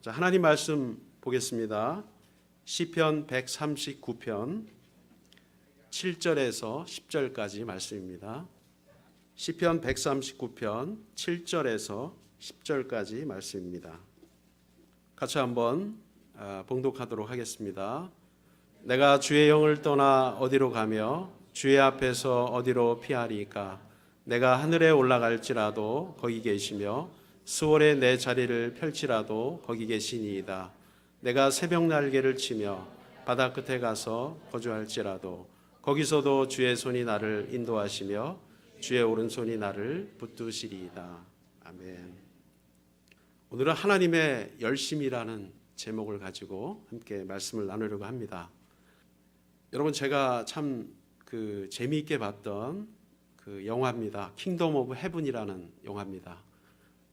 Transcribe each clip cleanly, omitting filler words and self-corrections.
자, 하나님 말씀 보겠습니다. 시편 139편 7절에서 10절까지 말씀입니다. 시편 139편 7절에서 10절까지 말씀입니다. 같이 한번 봉독하도록 하겠습니다. 내가 주의 영을 떠나 어디로 가며 주의 앞에서 어디로 피하리까? 내가 하늘에 올라갈지라도 거기 계시며 스월에 내 자리를 펼치라도 거기 계시니이다. 내가 새벽 날개를 치며 바다 끝에 가서 거주할지라도 거기서도 주의 손이 나를 인도하시며 주의 오른손이 나를 붙드시리이다. 아멘. 오늘은 하나님의 열심이라는 제목을 가지고 함께 말씀을 나누려고 합니다. 여러분, 제가 참 재미있게 봤던 영화입니다. 킹덤 오브 헤븐이라는 영화입니다.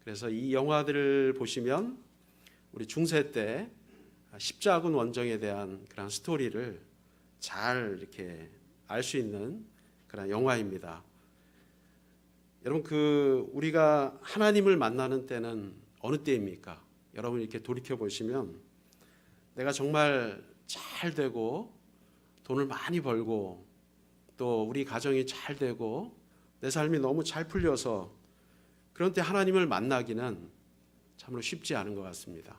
그래서 이 영화들을 보시면 우리 중세 때 십자군 원정에 대한 그런 스토리를 잘 이렇게 알 수 있는 그런 영화입니다. 여러분, 우리가 하나님을 만나는 때는 어느 때입니까? 여러분 이렇게 돌이켜 보시면 내가 정말 잘 되고 돈을 많이 벌고 또 우리 가정이 잘 되고 내 삶이 너무 잘 풀려서 그런 때 하나님을 만나기는 참으로 쉽지 않은 것 같습니다.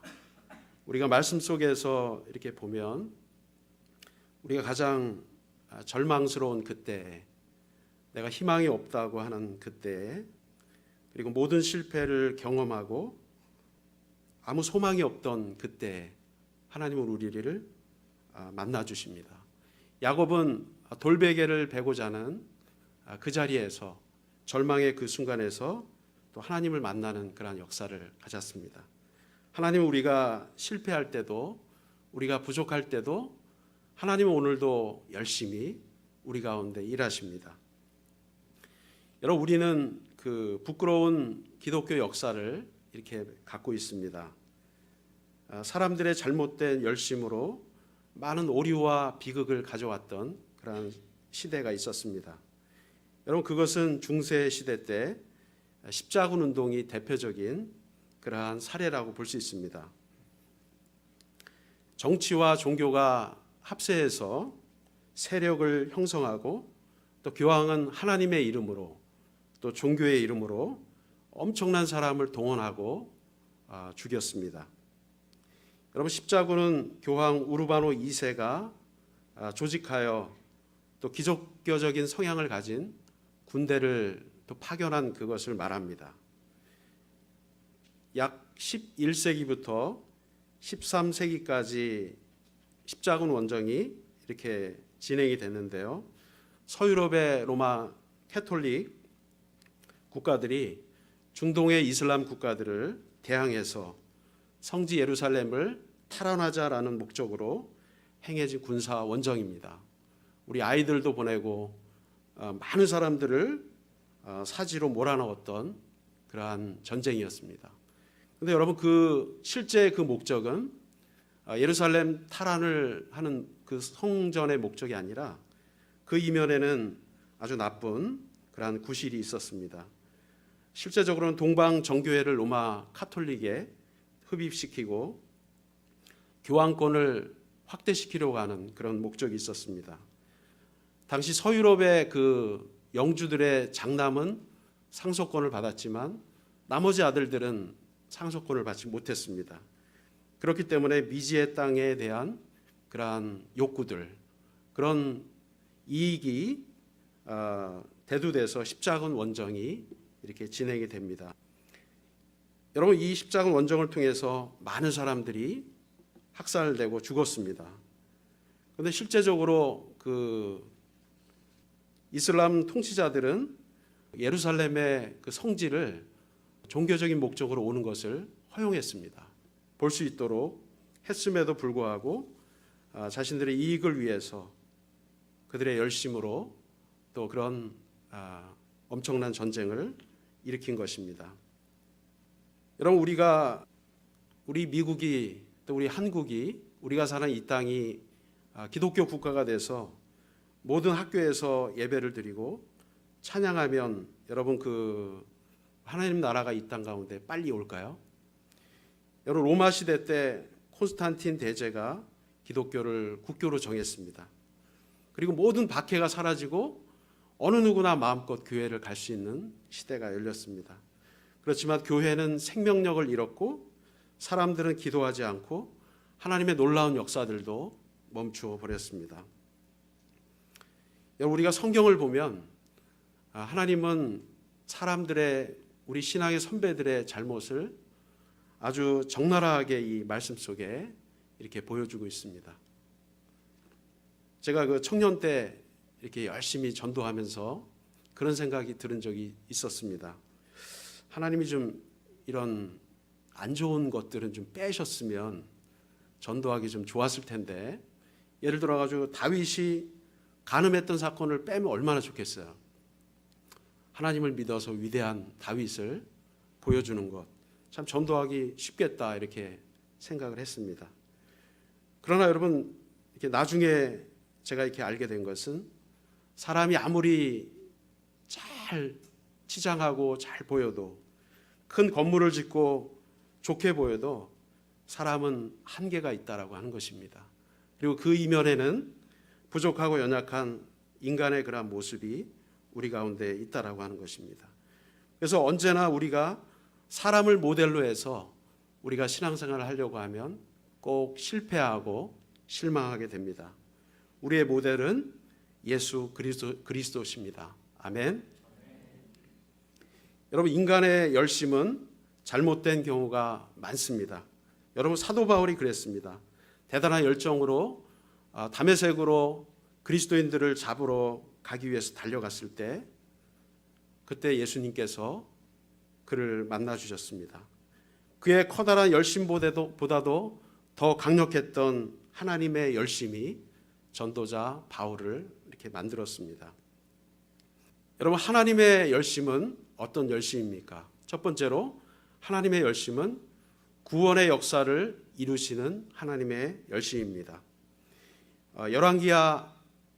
우리가 말씀 속에서 이렇게 보면 우리가 가장 절망스러운 그때, 내가 희망이 없다고 하는 그때, 그리고 모든 실패를 경험하고 아무 소망이 없던 그때 하나님은 우리를 만나 주십니다. 야곱은 돌베개를 베고자 하는 그 자리에서, 절망의 그 순간에서 또 하나님을 만나는 그러한 역사를 가졌습니다. 하나님은 우리가 실패할 때도, 우리가 부족할 때도 하나님은 오늘도 열심히 우리 가운데 일하십니다. 여러분, 우리는 부끄러운 기독교 역사를 이렇게 갖고 있습니다. 사람들의 잘못된 열심으로 많은 오류와 비극을 가져왔던 그런 시대가 있었습니다. 여러분, 그것은 중세 시대 때 십자군 운동이 대표적인 그러한 사례라고 볼 수 있습니다. 정치와 종교가 합세해서 세력을 형성하고 또 교황은 하나님의 이름으로 또 종교의 이름으로 엄청난 사람을 동원하고 죽였습니다. 여러분, 십자군은 교황 우르바노 2세가 조직하여 또 기독교적인 성향을 가진 군대를 또 파견한 그것을 말합니다. 약 11세기부터 13세기까지 십자군 원정이 이렇게 진행이 됐는데요. 서유럽의 로마 캐톨릭 국가들이 중동의 이슬람 국가들을 대항해서 성지 예루살렘을 탈환하자라는 목적으로 행해진 군사 원정입니다. 우리 아이들도 보내고 많은 사람들을 사지로 몰아넣었던 그러한 전쟁이었습니다. 그런데 여러분, 실제 그 목적은 예루살렘 탈환을 하는 그 성전의 목적이 아니라 그 이면에는 아주 나쁜 그러한 구실이 있었습니다. 실제적으로는 동방 정교회를 로마 카톨릭에 흡입시키고 교황권을 확대시키려고 하는 그런 목적이 있었습니다. 당시 서유럽의 영주들의 장남은 상속권을 받았지만 나머지 아들들은 상속권을 받지 못했습니다. 그렇기 때문에 미지의 땅에 대한 그러한 욕구들, 그런 이익이 대두돼서 십자군 원정이 이렇게 진행이 됩니다. 여러분, 이 십자군 원정을 통해서 많은 사람들이 학살되고 죽었습니다. 그런데 실제적으로 이슬람 통치자들은 예루살렘의 그 성지를 종교적인 목적으로 오는 것을 허용했습니다. 볼 수 있도록 했음에도 불구하고 자신들의 이익을 위해서 그들의 열심으로 또 그런 엄청난 전쟁을 일으킨 것입니다. 여러분, 우리 미국이 또 우리 한국이, 우리가 사는 이 땅이 기독교 국가가 돼서 모든 학교에서 예배를 드리고 찬양하면 여러분, 하나님 나라가 이 땅 가운데 빨리 올까요? 여러분 로마 시대 때 콘스탄틴 대제가 기독교를 국교로 정했습니다. 그리고 모든 박해가 사라지고 어느 누구나 마음껏 교회를 갈 수 있는 시대가 열렸습니다. 그렇지만 교회는 생명력을 잃었고 사람들은 기도하지 않고 하나님의 놀라운 역사들도 멈추어 버렸습니다. 우리가 성경을 보면 하나님은 사람들의 우리 신앙의 선배들의 잘못을 아주 적나라하게 이 말씀 속에 이렇게 보여주고 있습니다. 제가 그 청년 때 이렇게 열심히 전도하면서 그런 생각이 들은 적이 있었습니다. 하나님이 좀 이런 안 좋은 것들은 좀 빼셨으면 전도하기 좀 좋았을 텐데, 예를 들어 가지고 다윗이 간음했던 사건을 빼면 얼마나 좋겠어요. 하나님을 믿어서 위대한 다윗을 보여주는 것, 참 전도하기 쉽겠다 이렇게 생각을 했습니다. 그러나 여러분, 이렇게 나중에 제가 이렇게 알게 된 것은 사람이 아무리 잘 치장하고 잘 보여도, 큰 건물을 짓고 좋게 보여도 사람은 한계가 있다라고 하는 것입니다. 그리고 그 이면에는 부족하고 연약한 인간의 그런 모습이 우리 가운데 있다라고 하는 것입니다. 그래서 언제나 우리가 사람을 모델로 해서 우리가 신앙생활을 하려고 하면 꼭 실패하고 실망하게 됩니다. 우리의 모델은 예수 그리스도십니다. 아멘. 여러분, 인간의 열심은 잘못된 경우가 많습니다. 여러분, 사도 바울이 그랬습니다. 대단한 열정으로 다메섹으로 그리스도인들을 잡으러 가기 위해서 달려갔을 때, 그때 예수님께서 그를 만나 주셨습니다. 그의 커다란 열심보다도 더 강력했던 하나님의 열심이 전도자 바울을 이렇게 만들었습니다. 여러분, 하나님의 열심은 어떤 열심입니까? 첫 번째로 하나님의 열심은 구원의 역사를 이루시는 하나님의 열심입니다. 열왕기하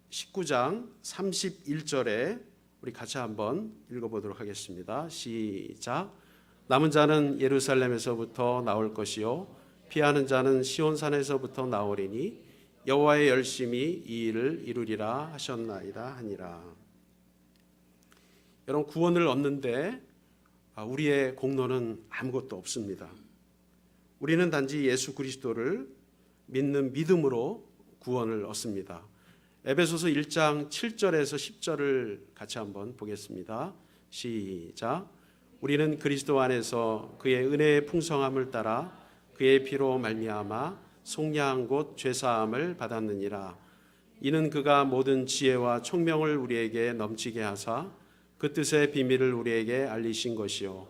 19장 31절에 우리 같이 한번 읽어보도록 하겠습니다. 시작. 남은 자는 예루살렘에서부터 나올 것이요 피하는 자는 시온산에서부터 나오리니 여호와의 열심이 이 일을 이루리라 하셨나이다 하니라. 여러분, 구원을 얻는데 우리의 공로는 아무것도 없습니다. 우리는 단지 예수 그리스도를 믿는 믿음으로 구원을 얻습니다. 에베소서 1장 7절에서 10절을 같이 한번 보겠습니다. 시작. 우리는 그리스도 안에서 그의 은혜의 풍성함을 따라 그의 피로 말미암아 속량한 곧 죄사함을 받았느니라. 이는 그가 모든 지혜와 총명을 우리에게 넘치게 하사 그 뜻의 비밀을 우리에게 알리신 것이요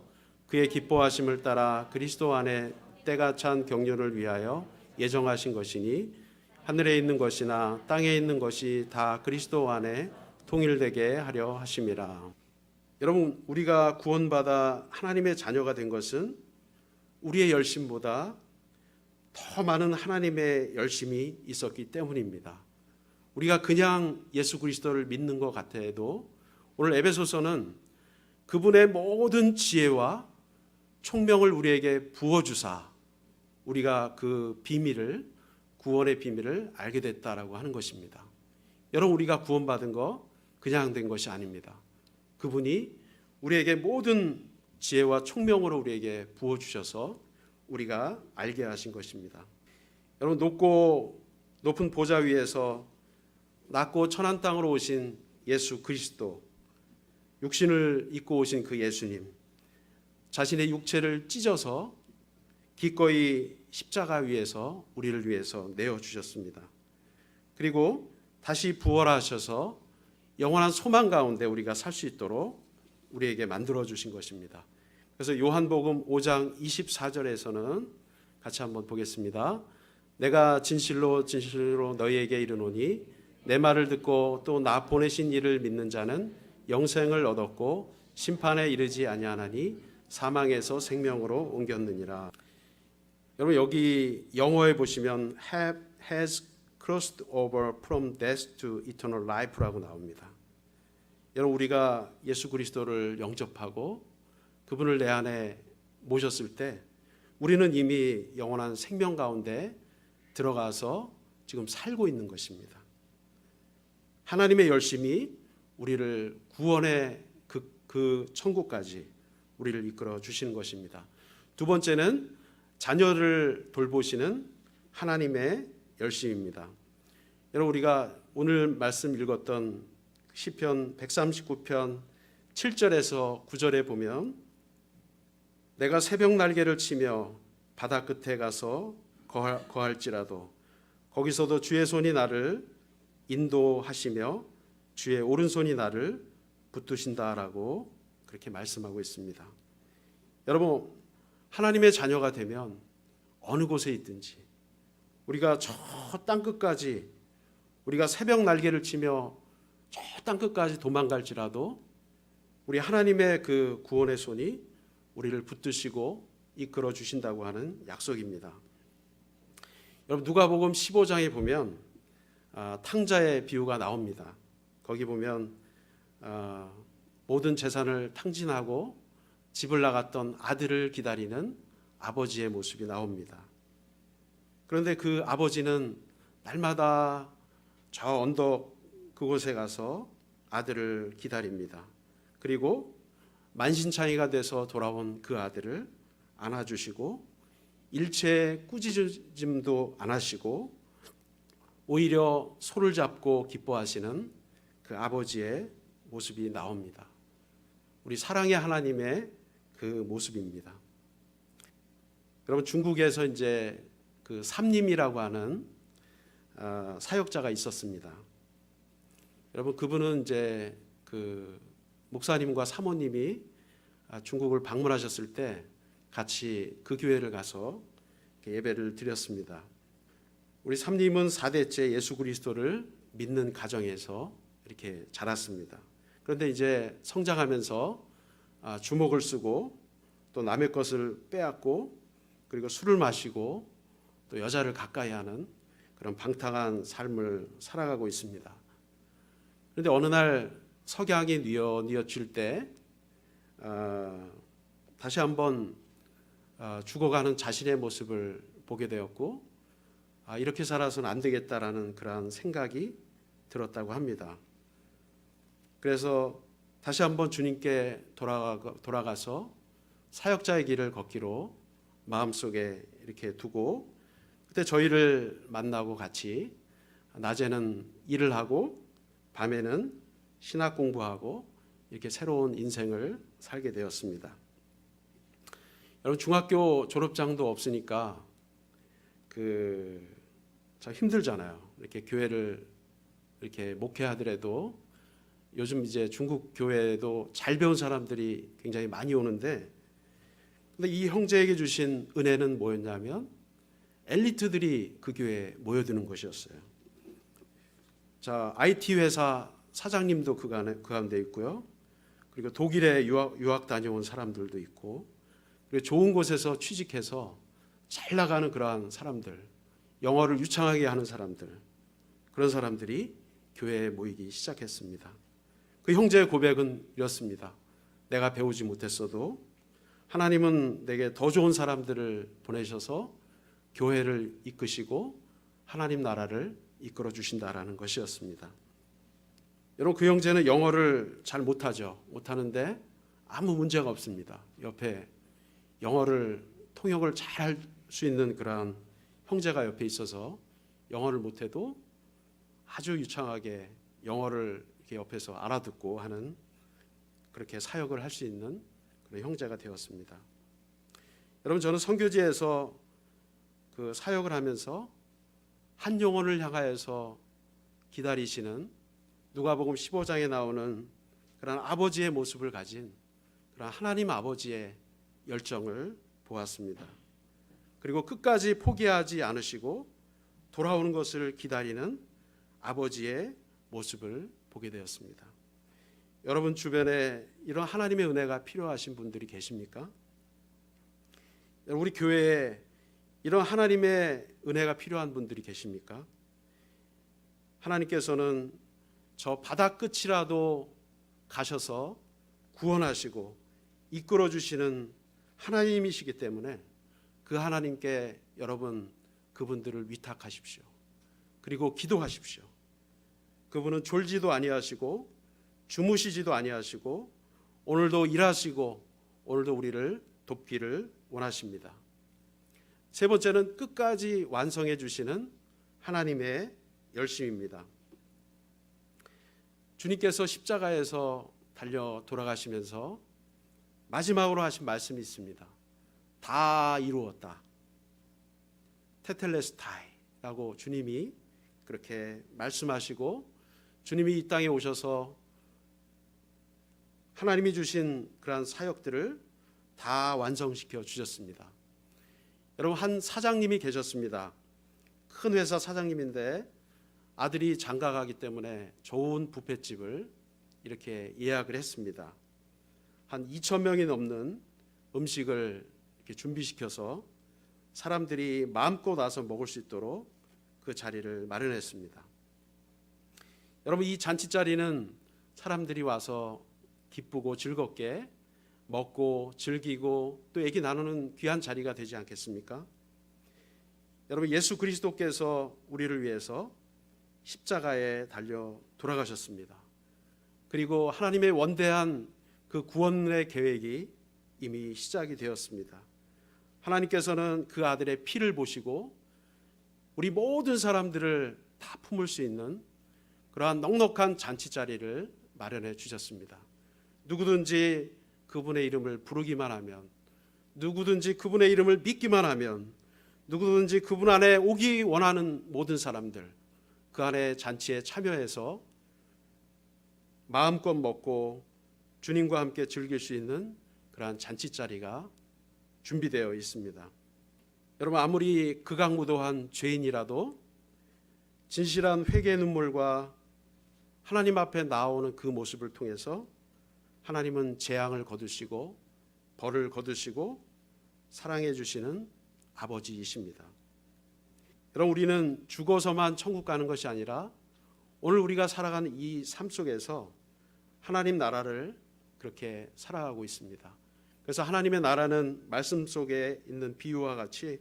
그의 기뻐하심을 따라 그리스도 안에 때가 찬 경륜을 위하여 예정하신 것이니 하늘에 있는 것이나 땅에 있는 것이 다 그리스도 안에 통일되게 하려 하심이라. 여러분, 우리가 구원받아 하나님의 자녀가 된 것은 우리의 열심보다 더 많은 하나님의 열심이 있었기 때문입니다. 우리가 그냥 예수 그리스도를 믿는 것 같아도 오늘 에베소서는 그분의 모든 지혜와 총명을 우리에게 부어주사 우리가 그 비밀을, 구원의 비밀을 알게 됐다라고 하는 것입니다. 여러분, 우리가 구원받은 거 그냥 된 것이 아닙니다. 그분이 우리에게 모든 지혜와 총명으로 우리에게 부어주셔서 우리가 알게 하신 것입니다. 여러분, 높은 보좌 위에서 낮고 천한 땅으로 오신 예수 그리스도, 육신을 입고 오신 그 예수님, 자신의 육체를 찢어서 기꺼이 십자가 위에서 우리를 위해서 내어주셨습니다. 그리고 다시 부활하셔서 영원한 소망 가운데 우리가 살 수 있도록 우리에게 만들어주신 것입니다. 그래서 요한복음 5장 24절에서는 같이 한번 보겠습니다. 내가 진실로 진실로 너희에게 이르노니 내 말을 듣고 또 나 보내신 이를 믿는 자는 영생을 얻었고 심판에 이르지 아니하나니 사망에서 생명으로 옮겼느니라. 여러분, 여기 영어에 보시면 has crossed over from death to eternal life라고 나옵니다. 여러분, 우리가 예수 그리스도를 영접하고 그분을 내 안에 모셨을 때 우리는 이미 영원한 생명 가운데 들어가서 지금 살고 있는 것입니다. 하나님의 열심이 우리를 구원의 그 천국까지 우리를 이끌어 주시는 것입니다. 두 번째는 자녀를 돌보시는 하나님의 열심입니다. 여러분, 우리가 오늘 말씀 읽었던 시편 139편 7절에서 9절에 보면 내가 새벽 날개를 치며 바다 끝에 가서 거할지라도 거기서도 주의 손이 나를 인도하시며 주의 오른손이 나를 붙드신다라고 그렇게 말씀하고 있습니다. 여러분, 하나님의 자녀가 되면 어느 곳에 있든지 우리가 저 땅끝까지 우리가 새벽 날개를 치며 저 땅끝까지 도망갈지라도 우리 하나님의 그 구원의 손이 우리를 붙드시고 이끌어 주신다고 하는 약속입니다. 여러분, 누가복음 15장에 보면 탕자의 비유가 나옵니다. 거기 보면 모든 재산을 탕진하고 집을 나갔던 아들을 기다리는 아버지의 모습이 나옵니다. 그런데 그 아버지는 날마다 저 언덕 그곳에 가서 아들을 기다립니다. 그리고 만신창이가 돼서 돌아온 그 아들을 안아주시고 일체 꾸짖음도 안 하시고 오히려 손을 잡고 기뻐하시는 그 아버지의 모습이 나옵니다. 우리 사랑의 하나님의 그 모습입니다. 여러분, 중국에서 이제 그 삼림이라고 하는 사역자가 있었습니다. 여러분, 그분은 이제 그 목사님과 사모님이 중국을 방문하셨을 때 같이 그 교회를 가서 예배를 드렸습니다. 우리 삼림은 4대째 예수 그리스도를 믿는 가정에서 이렇게 자랐습니다. 그런데 이제 성장하면서 주먹을 쓰고 또 남의 것을 빼앗고 그리고 술을 마시고 또 여자를 가까이 하는 그런 방탕한 삶을 살아가고 있습니다. 그런데 어느 날 석양이 뉘어질 때 다시 한번 죽어가는 자신의 모습을 보게 되었고 이렇게 살아서는 안 되겠다라는 그러한 생각이 들었다고 합니다. 그래서 다시 한번 주님께 돌아가서 사역자의 길을 걷기로 마음속에 이렇게 두고 그때 저희를 만나고 같이 낮에는 일을 하고 밤에는 신학 공부하고 이렇게 새로운 인생을 살게 되었습니다. 여러분, 중학교 졸업장도 없으니까 참 힘들잖아요. 이렇게 교회를 이렇게 목회하더라도 요즘 이제 중국 교회도 잘 배운 사람들이 굉장히 많이 오는데, 근데 이 형제에게 주신 은혜는 뭐였냐면 엘리트들이 그 교회에 모여드는 것이었어요. 자, IT 회사 사장님도 그 가운데 있고요. 그리고 독일에 유학 다녀온 사람들도 있고, 그리고 좋은 곳에서 취직해서 잘 나가는 그러한 사람들, 영어를 유창하게 하는 사람들, 그런 사람들이 교회에 모이기 시작했습니다. 그 형제의 고백은 이렇습니다. 내가 배우지 못했어도 하나님은 내게 더 좋은 사람들을 보내셔서 교회를 이끄시고 하나님 나라를 이끌어 주신다라는 것이었습니다. 여러분, 그 형제는 영어를 잘 못하는데 아무 문제가 없습니다. 옆에 영어를 통역을 잘 할 수 있는 그러한 형제가 옆에 있어서 영어를 못해도 아주 유창하게 영어를 이렇게 옆에서 알아듣고 하는, 그렇게 사역을 할 수 있는 그런 형제가 되었습니다. 여러분, 저는 선교지에서 그 사역을 하면서 한 영혼을 향하여서 기다리시는 누가복음 15장에 나오는 그런 아버지의 모습을 가진 그런 하나님 아버지의 열정을 보았습니다. 그리고 끝까지 포기하지 않으시고 돌아오는 것을 기다리는 아버지의 모습을 보게 되었습니다. 여러분 주변에 이런 하나님의 은혜가 필요하신 분들이 계십니까? 우리 교회에 이런 하나님의 은혜가 필요한 분들이 계십니까? 하나님께서는 저 바다 끝이라도 가셔서 구원하시고 이끌어 주시는 하나님이시기 때문에 그 하나님께 여러분 그분들을 위탁하십시오. 그리고 기도하십시오. 그분은 졸지도 아니하시고 주무시지도 아니하시고 오늘도 일하시고 오늘도 우리를 돕기를 원하십니다. 세 번째는 끝까지 완성해 주시는 하나님의 열심입니다. 주님께서 십자가에서 달려 돌아가시면서 마지막으로 하신 말씀이 있습니다. 다 이루었다. 테텔레스타이라고 주님이 그렇게 말씀하시고 주님이 이 땅에 오셔서 하나님이 주신 그러한 사역들을 다 완성시켜 주셨습니다. 여러분, 한 사장님이 계셨습니다. 큰 회사 사장님인데 아들이 장가가기 때문에 좋은 뷔페집을 이렇게 예약을 했습니다. 한 2,000명이 넘는 음식을 이렇게 준비시켜서 사람들이 마음껏 와서 먹을 수 있도록 그 자리를 마련했습니다. 여러분, 이 잔치 자리는 사람들이 와서 기쁘고 즐겁게 먹고 즐기고 또 얘기 나누는 귀한 자리가 되지 않겠습니까? 여러분, 예수 그리스도께서 우리를 위해서 십자가에 달려 돌아가셨습니다. 그리고 하나님의 원대한 그 구원의 계획이 이미 시작이 되었습니다. 하나님께서는 그 아들의 피를 보시고 우리 모든 사람들을 다 품을 수 있는 그러한 넉넉한 잔치 자리를 마련해 주셨습니다. 누구든지 그분의 이름을 부르기만 하면, 누구든지 그분의 이름을 믿기만 하면, 누구든지 그분 안에 오기 원하는 모든 사람들 그 안에 잔치에 참여해서 마음껏 먹고 주님과 함께 즐길 수 있는 그러한 잔치 자리가 준비되어 있습니다. 여러분, 아무리 극악무도한 죄인이라도 진실한 회개의 눈물과 하나님 앞에 나오는 그 모습을 통해서 하나님은 재앙을 거두시고 벌을 거두시고 사랑해 주시는 아버지이십니다. 여러분, 우리는 죽어서만 천국 가는 것이 아니라 오늘 우리가 살아가는 이 삶 속에서 하나님 나라를 그렇게 살아가고 있습니다. 그래서 하나님의 나라는 말씀 속에 있는 비유와 같이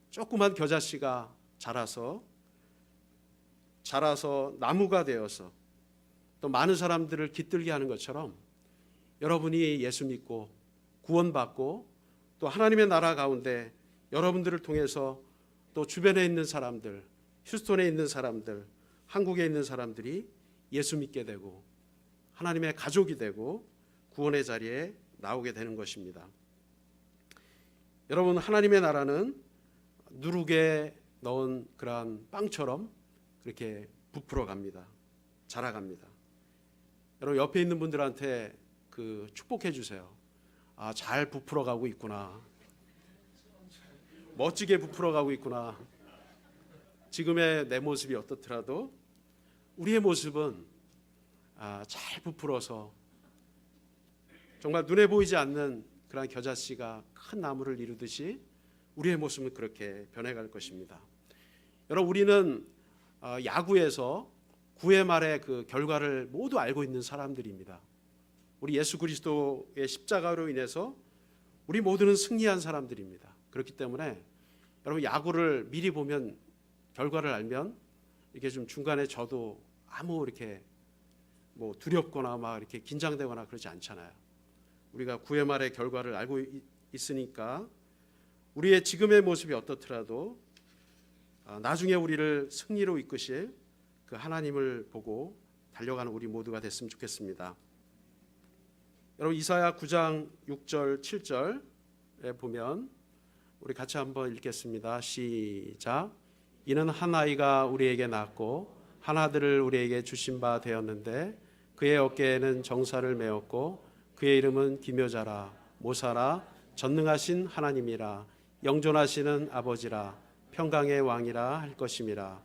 조그만 겨자씨가 자라서 나무가 되어서 또 많은 사람들을 깃들게 하는 것처럼 여러분이 예수 믿고 구원받고 또 하나님의 나라 가운데 여러분들을 통해서 또 주변에 있는 사람들, 휴스턴에 있는 사람들, 한국에 있는 사람들이 예수 믿게 되고 하나님의 가족이 되고 구원의 자리에 나오게 되는 것입니다. 여러분, 하나님의 나라는 누룩에 넣은 그러한 빵처럼 그렇게 부풀어 갑니다. 자라갑니다. 여러분, 옆에 있는 분들한테 그 축복해 주세요. 아, 잘 부풀어 가고 있구나. 멋지게 부풀어 가고 있구나. 지금의 내 모습이 어떻더라도 우리의 모습은 잘 부풀어서 정말 눈에 보이지 않는 그런 겨자씨가 큰 나무를 이루듯이 우리의 모습은 그렇게 변해갈 것입니다. 여러분, 우리는 야구에서 9회 말의 그 결과를 모두 알고 있는 사람들입니다. 우리 예수 그리스도의 십자가로 인해서 우리 모두는 승리한 사람들입니다. 그렇기 때문에 여러분, 야구를 미리 보면 결과를 알면 이렇게 좀 중간에 저도 아무 이렇게 뭐 두렵거나 막 이렇게 긴장되거나 그러지 않잖아요. 우리가 9회 말의 결과를 알고 있으니까 우리의 지금의 모습이 어떻더라도 나중에 우리를 승리로 이끄실 그 하나님을 보고 달려가는 우리 모두가 됐으면 좋겠습니다. 여러분, 이사야 9장 6절 7절에 보면 우리 같이 한번 읽겠습니다. 시작. 이는 한 아이가 우리에게 낳았고 한 아들을 우리에게 주신 바 되었는데 그의 어깨에는 정사를 메었고 그의 이름은 기묘자라 모사라 전능하신 하나님이라 영존하시는 아버지라 평강의 왕이라 할 것임이라.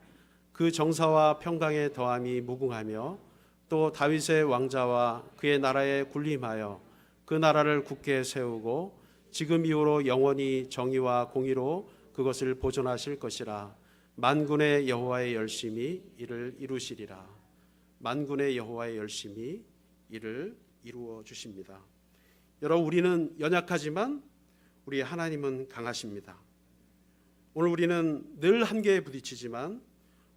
그 정사와 평강의 더함이 무궁하며 또 다윗의 왕자와 그의 나라에 군림하여 그 나라를 굳게 세우고 지금 이후로 영원히 정의와 공의로 그것을 보존하실 것이라. 만군의 여호와의 열심이 이를 이루시리라. 만군의 여호와의 열심이 이를 이루어 주십니다. 여러분, 우리는 연약하지만 우리 하나님은 강하십니다. 오늘 우리는 늘 한계에 부딪히지만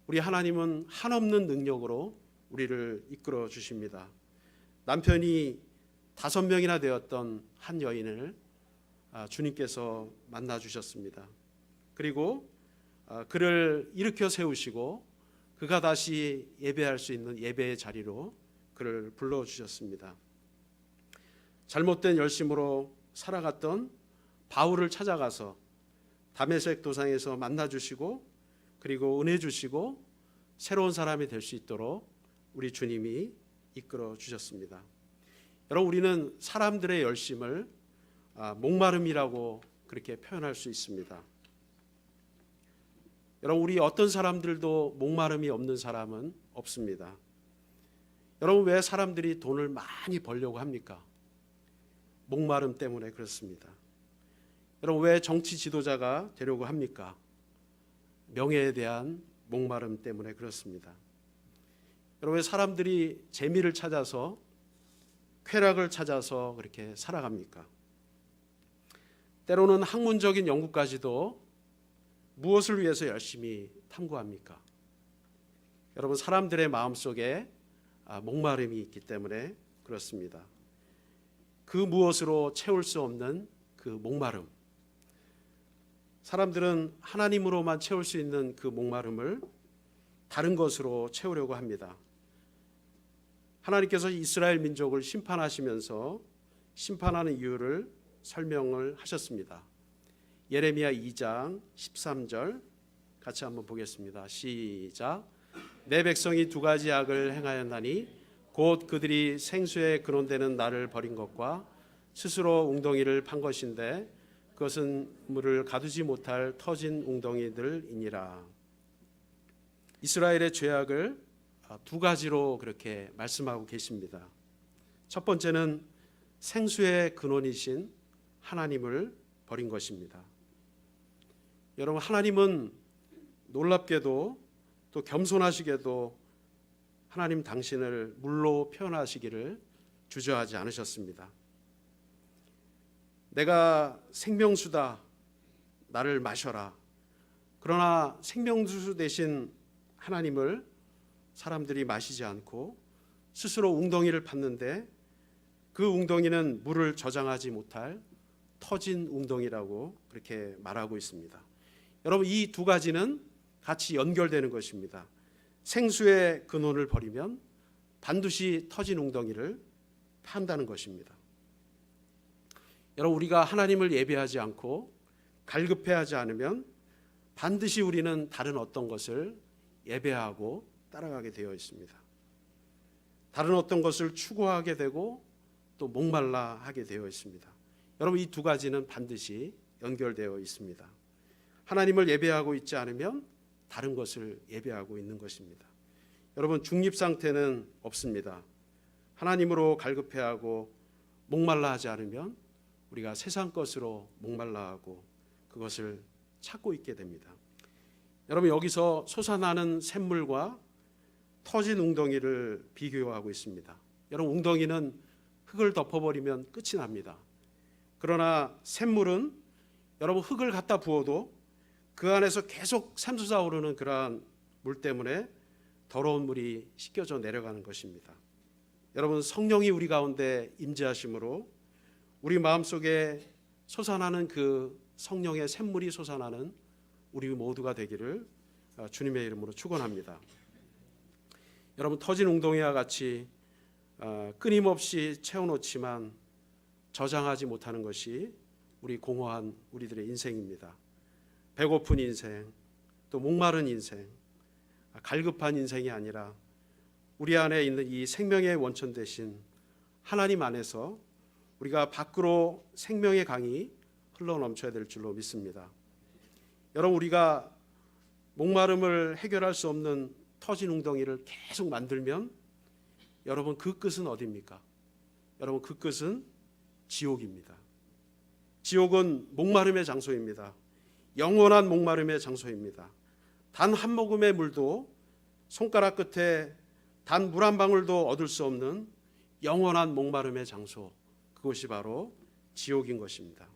우리 하나님은 한없는 능력으로 우리를 이끌어 주십니다. 남편이 5명이나 되었던 한 여인을 주님께서 만나 주셨습니다. 그리고 그를 일으켜 세우시고 그가 다시 예배할 수 있는 예배의 자리로 그를 불러주셨습니다. 잘못된 열심으로 살아갔던 바울을 찾아가서 다메섹 도상에서 만나주시고 그리고 은혜 주시고 새로운 사람이 될 수 있도록 우리 주님이 이끌어 주셨습니다. 여러분, 우리는 사람들의 열심을 목마름이라고 그렇게 표현할 수 있습니다. 여러분, 우리 어떤 사람들도 목마름이 없는 사람은 없습니다. 여러분, 왜 사람들이 돈을 많이 벌려고 합니까? 목마름 때문에 그렇습니다. 여러분, 왜 정치 지도자가 되려고 합니까? 명예에 대한 목마름 때문에 그렇습니다. 여러분, 왜 사람들이 재미를 찾아서 쾌락을 찾아서 그렇게 살아갑니까? 때로는 학문적인 연구까지도 무엇을 위해서 열심히 탐구합니까? 여러분, 사람들의 마음속에 목마름이 있기 때문에 그렇습니다. 그 무엇으로 채울 수 없는 그 목마름, 사람들은 하나님으로만 채울 수 있는 그 목마름을 다른 것으로 채우려고 합니다. 하나님께서 이스라엘 민족을 심판하시면서 심판하는 이유를 설명을 하셨습니다. 예레미야 2장 13절 같이 한번 보겠습니다. 시작. 내 백성이 2가지 악을 행하였나니 곧 그들이 생수에 근원되는 나를 버린 것과 스스로 웅덩이를 판 것인데 그것은 물을 가두지 못할 터진 웅덩이들이니라. 이스라엘의 죄악을 2가지로 그렇게 말씀하고 계십니다. 첫 번째는 생수의 근원이신 하나님을 버린 것입니다. 여러분, 하나님은 놀랍게도 또 겸손하시게도 하나님 당신을 물로 표현하시기를 주저하지 않으셨습니다. 내가 생명수다, 나를 마셔라. 그러나 생명수 대신 하나님을 사람들이 마시지 않고 스스로 웅덩이를 팠는데 그 웅덩이는 물을 저장하지 못할 터진 웅덩이라고 그렇게 말하고 있습니다. 여러분, 이 2가지는 같이 연결되는 것입니다. 생수의 근원을 버리면 반드시 터진 웅덩이를 판다는 것입니다. 여러분, 우리가 하나님을 예배하지 않고 갈급해하지 않으면 반드시 우리는 다른 어떤 것을 예배하고 따라가게 되어 있습니다. 다른 어떤 것을 추구하게 되고 또 목말라 하게 되어 있습니다. 여러분, 이 2가지는 반드시 연결되어 있습니다. 하나님을 예배하고 있지 않으면 다른 것을 예배하고 있는 것입니다. 여러분, 중립 상태는 없습니다. 하나님으로 갈급해하고 목말라 하지 않으면 우리가 세상 것으로 목말라하고 그것을 찾고 있게 됩니다. 여러분, 여기서 솟아나는 샘물과 터진 웅덩이를 비교하고 있습니다. 여러분, 웅덩이는 흙을 덮어버리면 끝이 납니다. 그러나 샘물은 여러분, 흙을 갖다 부어도 그 안에서 계속 샘솟아 오르는 그러한 물 때문에 더러운 물이 씻겨져 내려가는 것입니다. 여러분, 성령이 우리 가운데 임재하심으로 우리 마음속에 솟아나는 그 성령의 샘물이 솟아나는 우리 모두가 되기를 주님의 이름으로 축원합니다. 여러분, 터진 웅덩이와 같이 끊임없이 채워놓지만 저장하지 못하는 것이 우리 공허한 우리들의 인생입니다. 배고픈 인생, 또 목마른 인생, 갈급한 인생이 아니라 우리 안에 있는 이 생명의 원천 되신 하나님 안에서 우리가 밖으로 생명의 강이 흘러넘쳐야 될 줄로 믿습니다. 여러분, 우리가 목마름을 해결할 수 없는 터진 웅덩이를 계속 만들면 여러분, 그 끝은 어디입니까? 여러분, 그 끝은 지옥입니다. 지옥은 목마름의 장소입니다. 영원한 목마름의 장소입니다. 단 한 모금의 물도 손가락 끝에 단 물 한 방울도 얻을 수 없는 영원한 목마름의 장소, 그것이 바로 지옥인 것입니다.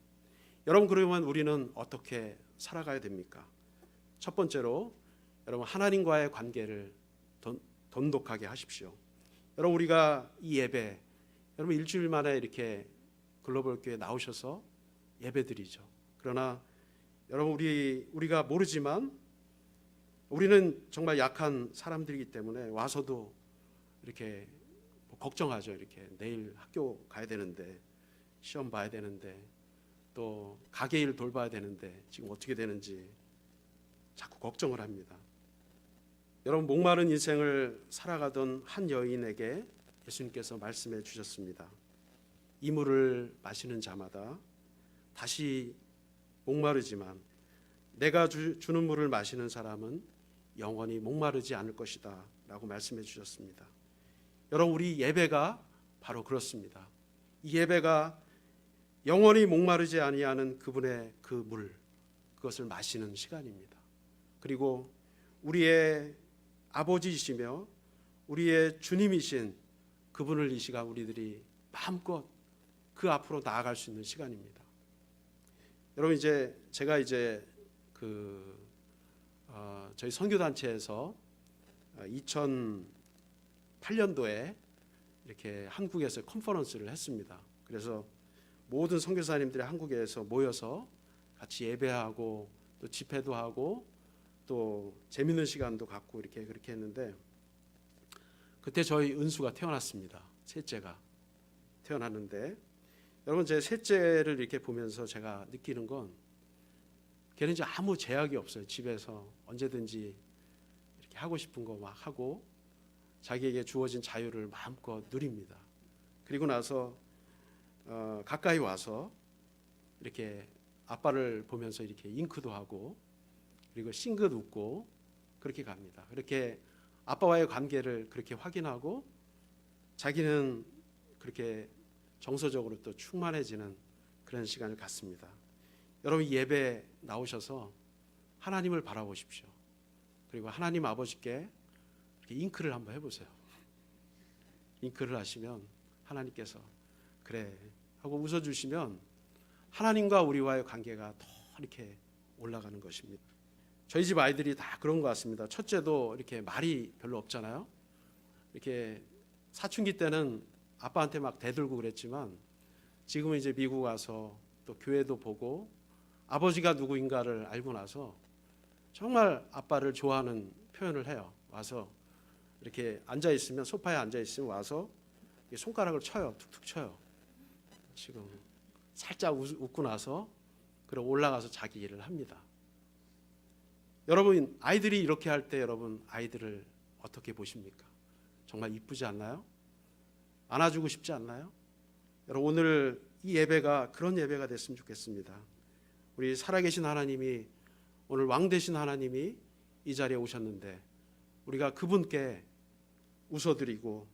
여러분, 그러면 우리는 어떻게 살아가야 됩니까? 첫 번째로 여러분, 하나님과의 관계를 돈독하게 하십시오. 여러분, 우리가 이 예배, 여러분 일주일 만에 이렇게 글로벌 교회 나오셔서 예배드리죠. 그러나 여러분, 우리가 모르지만 우리는 정말 약한 사람들이기 때문에 와서도 이렇게 걱정하죠. 이렇게 내일 학교 가야 되는데, 시험 봐야 되는데, 또 가게 일 돌봐야 되는데 지금 어떻게 되는지 자꾸 걱정을 합니다. 여러분, 목마른 인생을 살아가던 한 여인에게 예수님께서 말씀해 주셨습니다. 이 물을 마시는 자마다 다시 목마르지만 내가 주는 물을 마시는 사람은 영원히 목마르지 않을 것이다 라고 말씀해 주셨습니다. 여러분, 우리 예배가 바로 그렇습니다. 이 예배가 영원히 목마르지 아니하는 그분의 그 물, 그것을 마시는 시간입니다. 그리고 우리의 아버지이시며 우리의 주님이신 그분을 이 시간 우리들이 마음껏 그 앞으로 나아갈 수 있는 시간입니다. 여러분, 제가 저희 선교단체에서 2008년도에 이렇게 한국에서 컨퍼런스를 했습니다. 그래서 모든 선교사님들이 한국에서 모여서 같이 예배하고 또 집회도 하고 또 재밌는 시간도 갖고 그렇게 했는데, 그때 저희 은수가 태어났습니다. 셋째가 태어났는데, 여러분, 제 셋째를 이렇게 보면서 제가 느끼는 건 걔는 이제 아무 제약이 없어요. 집에서 언제든지 이렇게 하고 싶은 거 막 하고 자기에게 주어진 자유를 마음껏 누립니다. 그리고 나서 가까이 와서 이렇게 아빠를 보면서 이렇게 잉크도 하고 그리고 싱긋 웃고 그렇게 갑니다. 그렇게 아빠와의 관계를 그렇게 확인하고 자기는 그렇게 정서적으로 또 충만해지는 그런 시간을 갖습니다. 여러분, 예배 나오셔서 하나님을 바라보십시오. 그리고 하나님 아버지께 이렇게 잉크를 한번 해보세요. 잉크를 하시면 하나님께서 그래 하고 웃어주시면 하나님과 우리와의 관계가 더 이렇게 올라가는 것입니다. 저희 집 아이들이 다 그런 것 같습니다. 첫째도 이렇게 말이 별로 없잖아요. 이렇게 사춘기 때는 아빠한테 막 대들고 그랬지만 지금은 이제 미국 와서 또 교회도 보고 아버지가 누구인가를 알고 나서 정말 아빠를 좋아하는 표현을 해요. 와서 이렇게 앉아 있으면, 소파에 앉아 있으면 와서 손가락을 쳐요. 툭툭 쳐요. 지금 살짝 웃고 나서 그리고 올라가서 자기 일을 합니다. 여러분, 아이들이 이렇게 할 때 여러분, 아이들을 어떻게 보십니까? 정말 이쁘지 않나요? 안아주고 싶지 않나요? 여러분, 오늘 이 예배가 그런 예배가 됐으면 좋겠습니다. 우리 살아계신 하나님이, 오늘 왕 되신 하나님이 이 자리에 오셨는데 우리가 그분께 웃어드리고,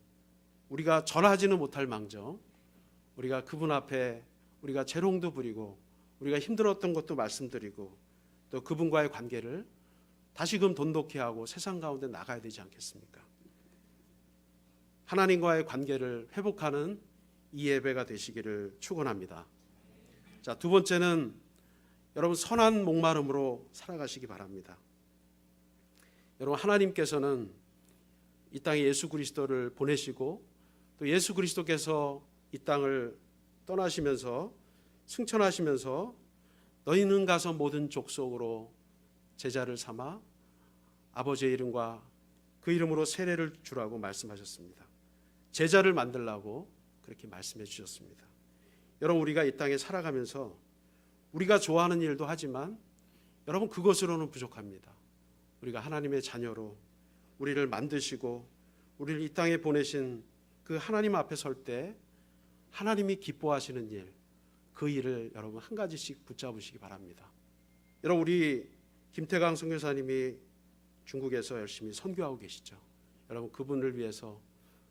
우리가 전하지는 못할 망정 우리가 그분 앞에 우리가 재롱도 부리고 우리가 힘들었던 것도 말씀드리고 또 그분과의 관계를 다시금 돈독히 하고 세상 가운데 나가야 되지 않겠습니까? 하나님과의 관계를 회복하는 이 예배가 되시기를 축원합니다. 자, 두 번째는 여러분, 선한 목마름으로 살아가시기 바랍니다. 여러분, 하나님께서는 이 땅에 예수 그리스도를 보내시고 또 예수 그리스도께서 이 땅을 떠나시면서 승천하시면서 너희는 가서 모든 족속으로 제자를 삼아 아버지의 이름과 그 이름으로 세례를 주라고 말씀하셨습니다. 제자를 만들라고 그렇게 말씀해 주셨습니다. 여러분, 우리가 이 땅에 살아가면서 우리가 좋아하는 일도 하지만 여러분, 그것으로는 부족합니다. 우리가 하나님의 자녀로 우리를 만드시고 우리를 이 땅에 보내신 그 하나님 앞에 설 때 하나님이 기뻐하시는 일, 그 일을 여러분 한 가지씩 붙잡으시기 바랍니다. 여러분, 우리 김태강 선교사님이 중국에서 열심히 선교하고 계시죠. 여러분, 그분을 위해서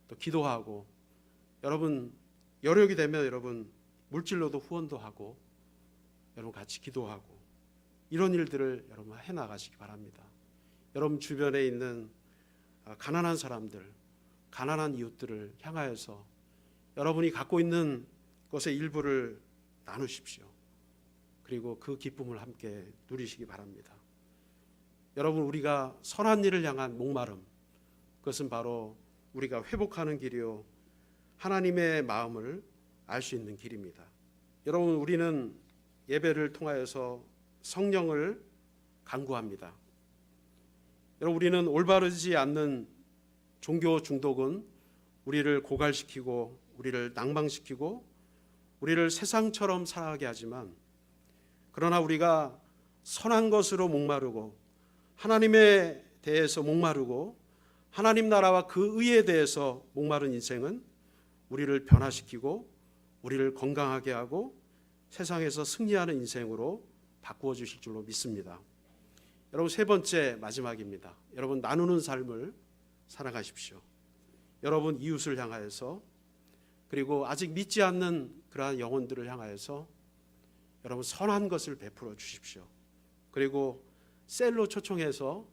또 기도하고, 여러분 여력이 되면 여러분 물질로도 후원도 하고 여러분 같이 기도하고 이런 일들을 여러분 해나가시기 바랍니다. 여러분 주변에 있는 가난한 사람들, 가난한 이웃들을 향하여서 여러분이 갖고 있는 것의 일부를 나누십시오. 그리고 그 기쁨을 함께 누리시기 바랍니다. 여러분, 우리가 선한 일을 향한 목마름, 그것은 바로 우리가 회복하는 길이요 하나님의 마음을 알 수 있는 길입니다. 여러분, 우리는 예배를 통하여서 성령을 간구합니다. 여러분, 우리는 올바르지 않는 종교 중독은 우리를 고갈시키고 우리를 낭망시키고 우리를 세상처럼 살아가게 하지만, 그러나 우리가 선한 것으로 목마르고 하나님에 대해서 목마르고 하나님 나라와 그 의에 대해서 목마른 인생은 우리를 변화시키고 우리를 건강하게 하고 세상에서 승리하는 인생으로 바꾸어 주실 줄로 믿습니다. 여러분, 세 번째 마지막입니다. 여러분, 나누는 삶을 살아가십시오. 여러분 이웃을 향하여서, 그리고 아직 믿지 않는 그러한 영혼들을 향하여서 여러분 선한 것을 베풀어 주십시오. 그리고 셀로 초청해서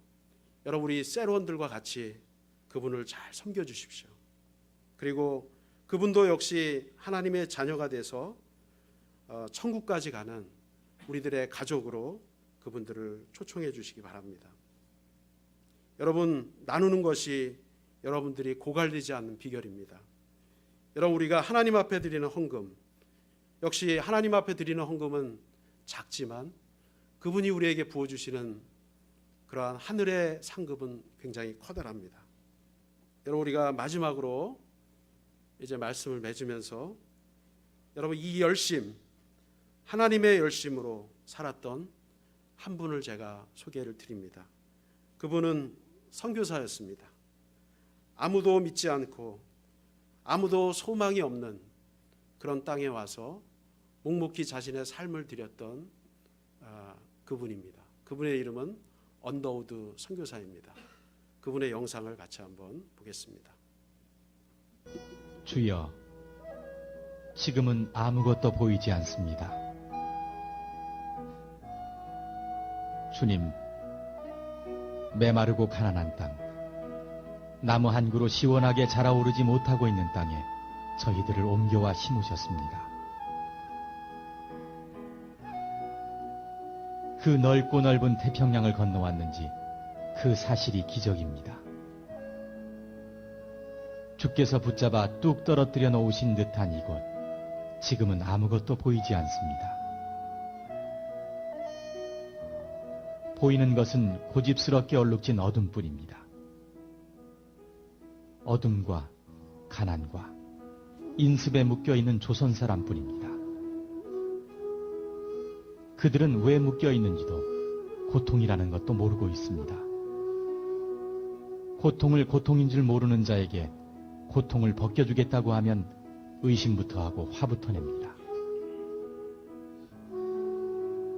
여러분 우리 셀원들과 같이 그분을 잘 섬겨 주십시오. 그리고 그분도 역시 하나님의 자녀가 돼서 천국까지 가는 우리들의 가족으로 그분들을 초청해 주시기 바랍니다. 여러분, 나누는 것이 여러분들이 고갈되지 않는 비결입니다. 여러분, 우리가 하나님 앞에 드리는 헌금, 역시 하나님 앞에 드리는 헌금은 작지만 그분이 우리에게 부어주시는 그러한 하늘의 상급은 굉장히 커다랍니다. 여러분, 우리가 마지막으로 이제 말씀을 맺으면서 여러분 이 열심, 하나님의 열심으로 살았던 한 분을 제가 소개를 드립니다. 그분은 선교사였습니다. 아무도 믿지 않고 아무도 소망이 없는 그런 땅에 와서 묵묵히 자신의 삶을 드렸던 그분입니다. 그분의 이름은 언더우드 선교사입니다. 그분의 영상을 같이 한번 보겠습니다. 주여, 지금은 아무것도 보이지 않습니다. 주님, 메마르고 가난한 땅, 나무 한 그루 시원하게 자라오르지 못하고 있는 땅에 저희들을 옮겨와 심으셨습니다. 그 넓고 넓은 태평양을 건너왔는지 그 사실이 기적입니다. 주께서 붙잡아 뚝 떨어뜨려 놓으신 듯한 이곳, 지금은 아무것도 보이지 않습니다. 보이는 것은 고집스럽게 얼룩진 어둠뿐입니다. 어둠과 가난과 인습에 묶여있는 조선 사람뿐입니다. 그들은 왜 묶여있는지도 고통이라는 것도 모르고 있습니다. 고통을 고통인 줄 모르는 자에게 고통을 벗겨주겠다고 하면 의심부터 하고 화부터 냅니다.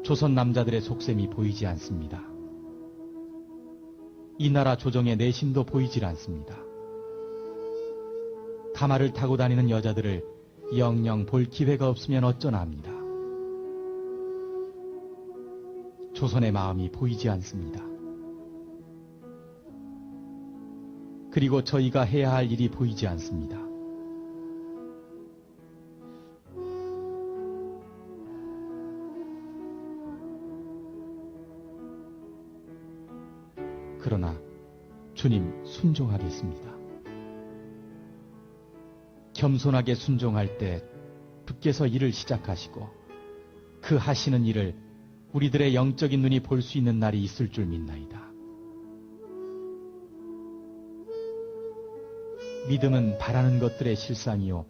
조선 남자들의 속셈이 보이지 않습니다. 이 나라 조정의 내심도 보이질 않습니다. 가마를 타고 다니는 여자들을 영영 볼 기회가 없으면 어쩌나 합니다. 조선의 마음이 보이지 않습니다. 그리고 저희가 해야 할 일이 보이지 않습니다. 그러나 주님, 순종하겠습니다. 겸손하게 순종할 때 주께서 일을 시작하시고 그 하시는 일을 우리들의 영적인 눈이 볼 수 있는 날이 있을 줄 믿나이다. 믿음은 바라는 것들의 실상이요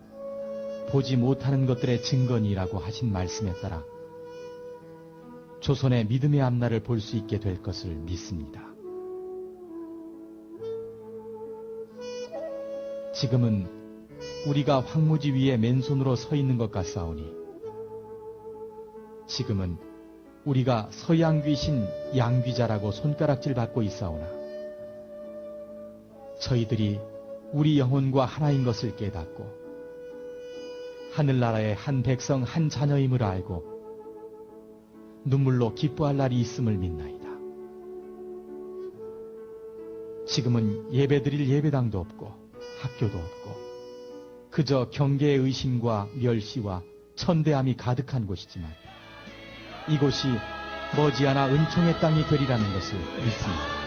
보지 못하는 것들의 증거니라고 하신 말씀에 따라 조선의 믿음의 앞날을 볼 수 있게 될 것을 믿습니다. 지금은 우리가 황무지 위에 맨손으로 서 있는 것 같사오니 지금은 우리가 서양귀신 양귀자라고 손가락질 받고 있사오나 저희들이 우리 영혼과 하나인 것을 깨닫고 하늘나라의 한 백성 한 자녀임을 알고 눈물로 기뻐할 날이 있음을 믿나이다. 지금은 예배드릴 예배당도 없고 학교도 없고 그저 경계의 의심과 멸시와 천대함이 가득한 곳이지만 이곳이 머지않아 은총의 땅이 되리라는 것을 믿습니다.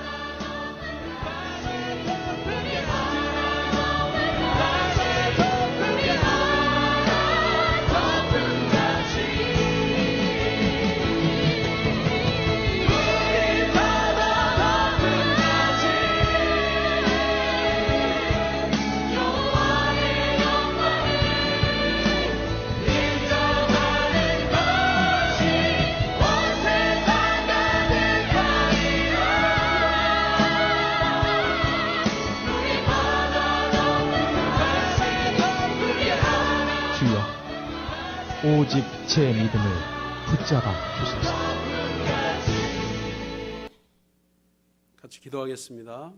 주여, 오직 제 믿음을 붙잡아 주소서. 같이 기도하겠습니다.